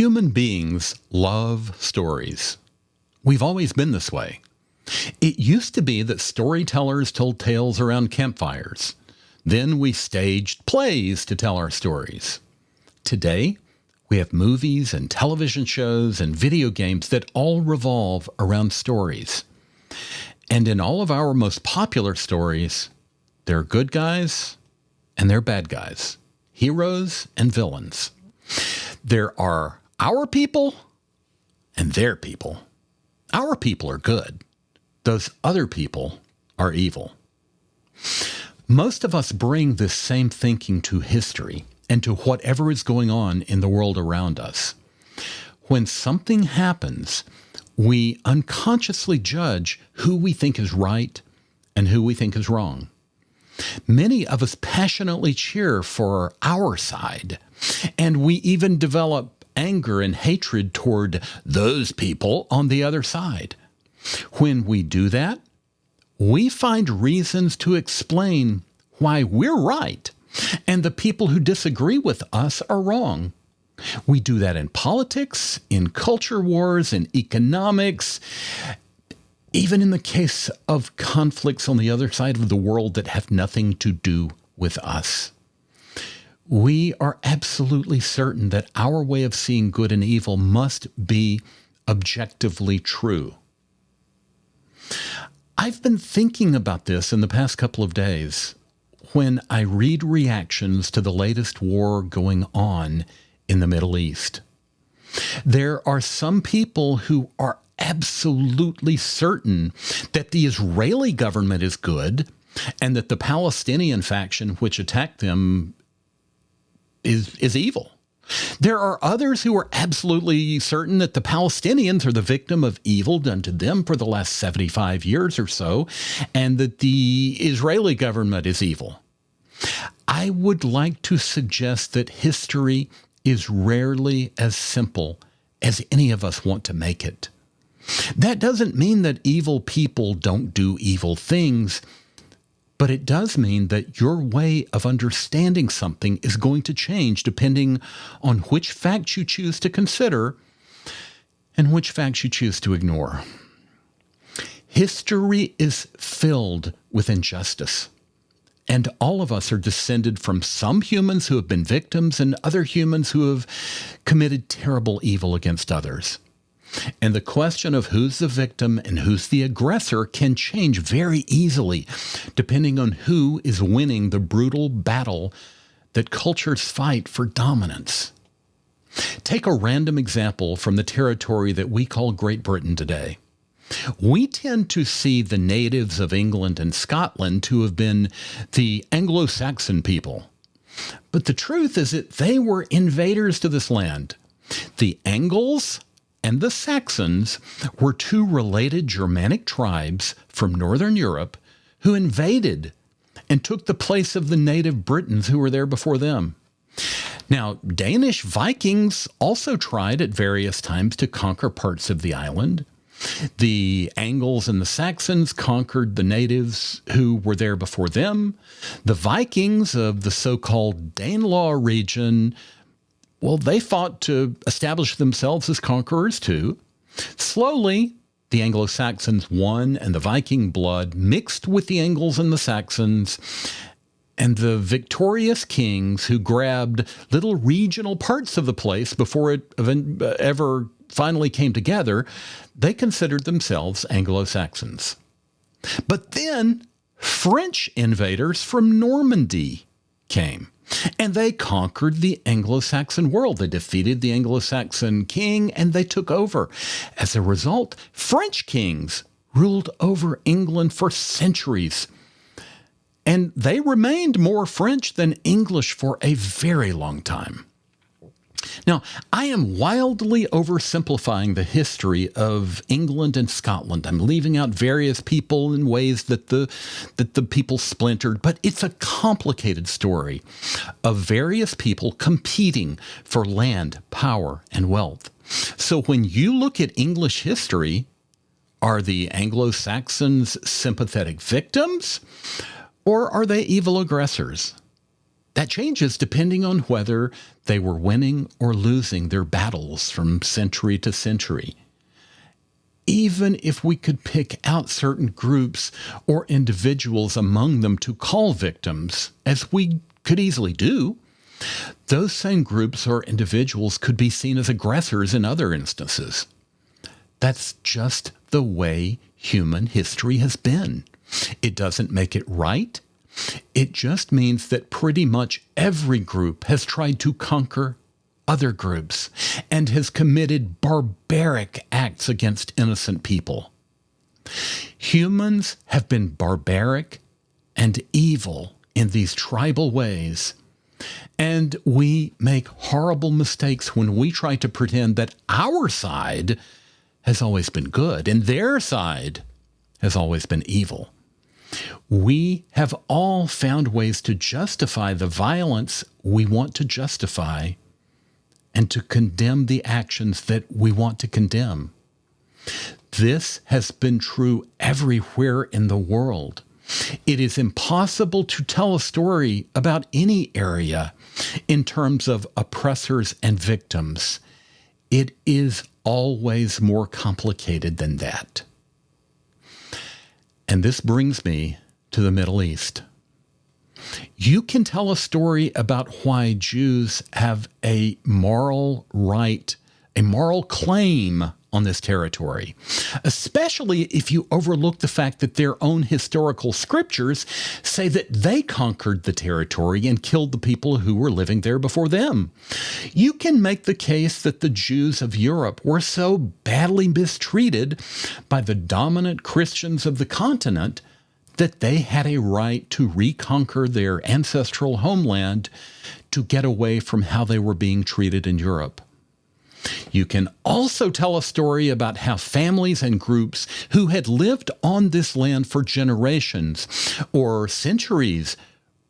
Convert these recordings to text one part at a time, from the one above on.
Human beings love stories. We've always been this way. It used to be that storytellers told tales around campfires. Then we staged plays to tell our stories. Today, we have movies and television shows and video games that all revolve around stories. And in all of our most popular stories, there are good guys and there are bad guys, heroes and villains. There are our people and their people. Our people are good. Those other people are evil. Most of us bring this same thinking to history and to whatever is going on in the world around us. When something happens, we unconsciously judge who we think is right and who we think is wrong. Many of us passionately cheer for our side, and we even develop anger and hatred toward those people on the other side. When we do that, we find reasons to explain why we're right and the people who disagree with us are wrong. We do that in politics, in culture wars, in economics, even in the case of conflicts on the other side of the world that have nothing to do with us. We are absolutely certain that our way of seeing good and evil must be objectively true. I've been thinking about this in the past couple of days when I read reactions to the latest war going on in the Middle East. There are some people who are absolutely certain that the Israeli government is good and that the Palestinian faction which attacked them is evil. There are others who are absolutely certain that the Palestinians are the victim of evil done to them for the last 75 years or so, and that the Israeli government is evil. I would like to suggest that history is rarely as simple as any of us want to make it. That doesn't mean that evil people don't do evil things, but it does mean that your way of understanding something is going to change depending on which facts you choose to consider and which facts you choose to ignore. History is filled with injustice, and all of us are descended from some humans who have been victims and other humans who have committed terrible evil against others. And the question of who's the victim and who's the aggressor can change very easily, depending on who is winning the brutal battle that cultures fight for dominance. Take a random example from the territory that we call Great Britain today. We tend to see the natives of England and Scotland to have been the Anglo-Saxon people. But the truth is that they were invaders to this land. The Angles and the Saxons were two related Germanic tribes from Northern Europe who invaded and took the place of the native Britons who were there before them. Now, Danish Vikings also tried at various times to conquer parts of the island. The Angles and the Saxons conquered the natives who were there before them. The Vikings of the so-called Danelaw region, well, they fought to establish themselves as conquerors too. Slowly, the Anglo-Saxons won and the Viking blood mixed with the Angles and the Saxons, and the victorious kings who grabbed little regional parts of the place before it ever finally came together, they considered themselves Anglo-Saxons. But then French invaders from Normandy came, and they conquered the Anglo-Saxon world. They defeated the Anglo-Saxon king, and they took over. As a result, French kings ruled over England for centuries, and they remained more French than English for a very long time. Now, I am wildly oversimplifying the history of England and Scotland. I'm leaving out various people in ways that the people splintered, but it's a complicated story of various people competing for land, power, and wealth. So when you look at English history, are the Anglo-Saxons sympathetic victims, or are they evil aggressors? That changes depending on whether they were winning or losing their battles from century to century. Even if we could pick out certain groups or individuals among them to call victims, as we could easily do, those same groups or individuals could be seen as aggressors in other instances. That's just the way human history has been. It doesn't make it right. It just means that pretty much every group has tried to conquer other groups and has committed barbaric acts against innocent people. Humans have been barbaric and evil in these tribal ways, and we make horrible mistakes when we try to pretend that our side has always been good and their side has always been evil. We have all found ways to justify the violence we want to justify and to condemn the actions that we want to condemn. This has been true everywhere in the world. It is impossible to tell a story about any area in terms of oppressors and victims. It is always more complicated than that. And this brings me to the Middle East. You can tell a story about why Jews have a moral right, a moral claim on this territory, especially if you overlook the fact that their own historical scriptures say that they conquered the territory and killed the people who were living there before them. You can make the case that the Jews of Europe were so badly mistreated by the dominant Christians of the continent that they had a right to reconquer their ancestral homeland to get away from how they were being treated in Europe. You can also tell a story about how families and groups who had lived on this land for generations or centuries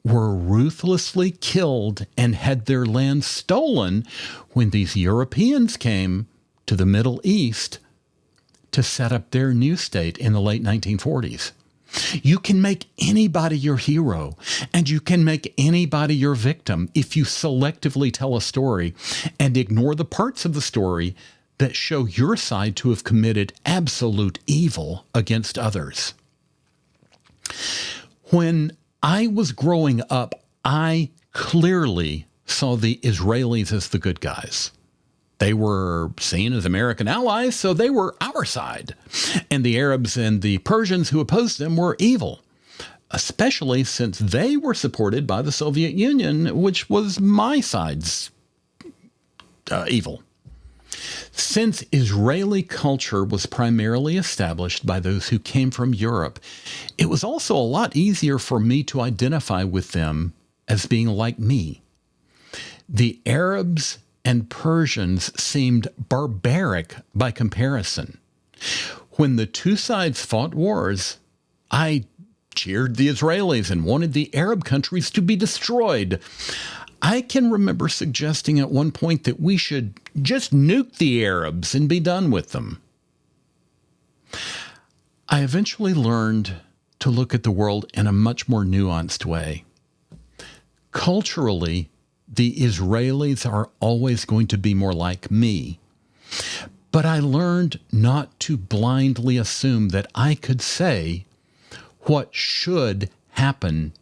were ruthlessly killed and had their land stolen when these Europeans came to the Middle East to set up their new state in the late 1940s. You can make anybody your hero, and you can make anybody your victim if you selectively tell a story and ignore the parts of the story that show your side to have committed absolute evil against others. When I was growing up, I clearly saw the Israelis as the good guys. They were seen as American allies, so they were our side. And the Arabs and the Persians who opposed them were evil, especially since they were supported by the Soviet Union, which was my side's evil. Since Israeli culture was primarily established by those who came from Europe, it was also a lot easier for me to identify with them as being like me. The Arabs and Persians seemed barbaric by comparison. When the two sides fought wars, I cheered the Israelis and wanted the Arab countries to be destroyed. I can remember suggesting at one point that we should just nuke the Arabs and be done with them. I eventually learned to look at the world in a much more nuanced way. Culturally, the Israelis are always going to be more like me. But I learned not to blindly assume that I could say what should happen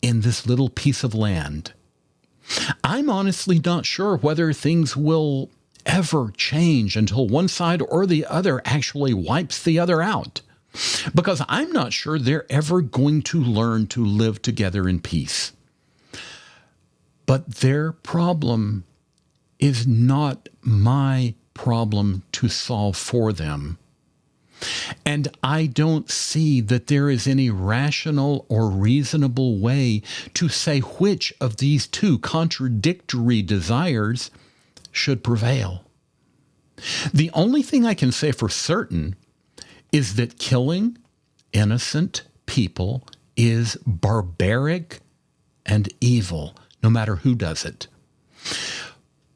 in this little piece of land. I'm honestly not sure whether things will ever change until one side or the other actually wipes the other out, because I'm not sure they're ever going to learn to live together in peace. But their problem is not my problem to solve for them. And I don't see that there is any rational or reasonable way to say which of these two contradictory desires should prevail. The only thing I can say for certain is that killing innocent people is barbaric and evil, no matter who does it.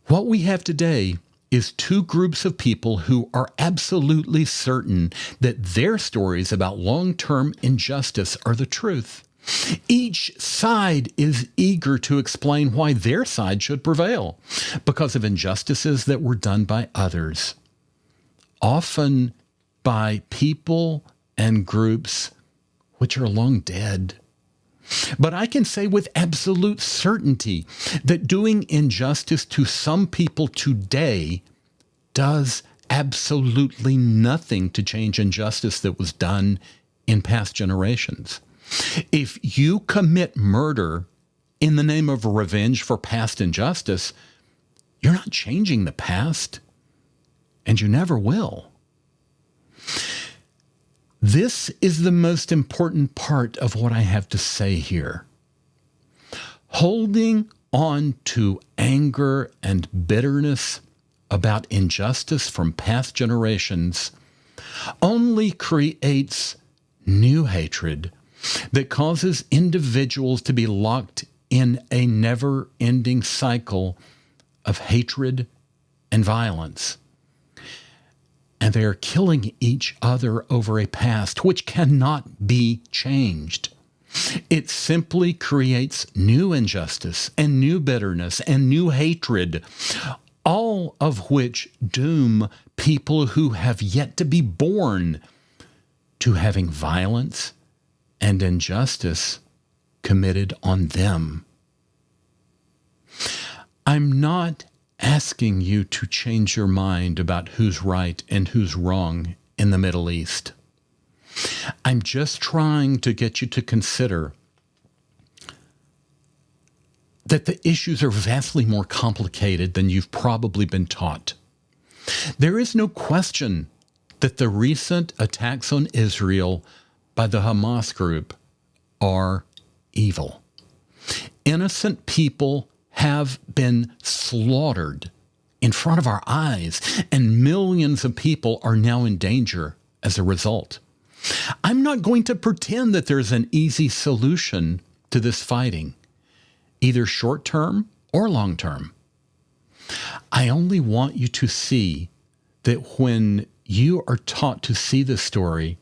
What we have today is two groups of people who are absolutely certain that their stories about long-term injustice are the truth. Each side is eager to explain why their side should prevail because of injustices that were done by others, often by people and groups which are long dead. But I can say with absolute certainty that doing injustice to some people today does absolutely nothing to change injustice that was done in past generations. If you commit murder in the name of revenge for past injustice, you're not changing the past, and you never will. This is the most important part of what I have to say here. Holding on to anger and bitterness about injustice from past generations only creates new hatred that causes individuals to be locked in a never-ending cycle of hatred and violence. And they are killing each other over a past which cannot be changed. It simply creates new injustice and new bitterness and new hatred, all of which doom people who have yet to be born to having violence and injustice committed on them. I'm not asking you to change your mind about who's right and who's wrong in the Middle East. I'm just trying to get you to consider that the issues are vastly more complicated than you've probably been taught. There is no question that the recent attacks on Israel by the Hamas group are evil. Innocent people have been slaughtered in front of our eyes, and millions of people are now in danger as a result. I'm not going to pretend that there's an easy solution to this fighting, either short-term or long-term. I only want you to see that when you are taught to see this story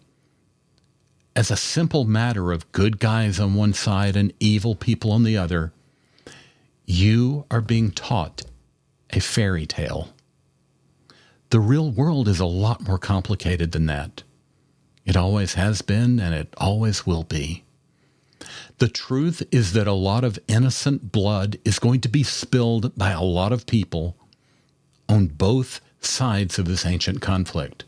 as a simple matter of good guys on one side and evil people on the other, you are being taught a fairy tale. The real world is a lot more complicated than that. It always has been, and it always will be. The truth is that a lot of innocent blood is going to be spilled by a lot of people on both sides of this ancient conflict.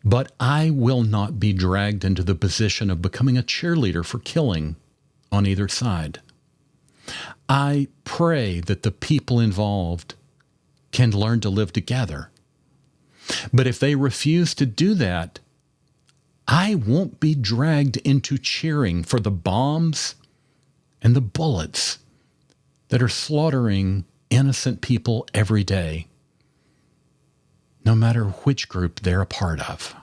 But I will not be dragged into the position of becoming a cheerleader for killing on either side. I pray that the people involved can learn to live together. But if they refuse to do that, I won't be dragged into cheering for the bombs and the bullets that are slaughtering innocent people every day, no matter which group they're a part of.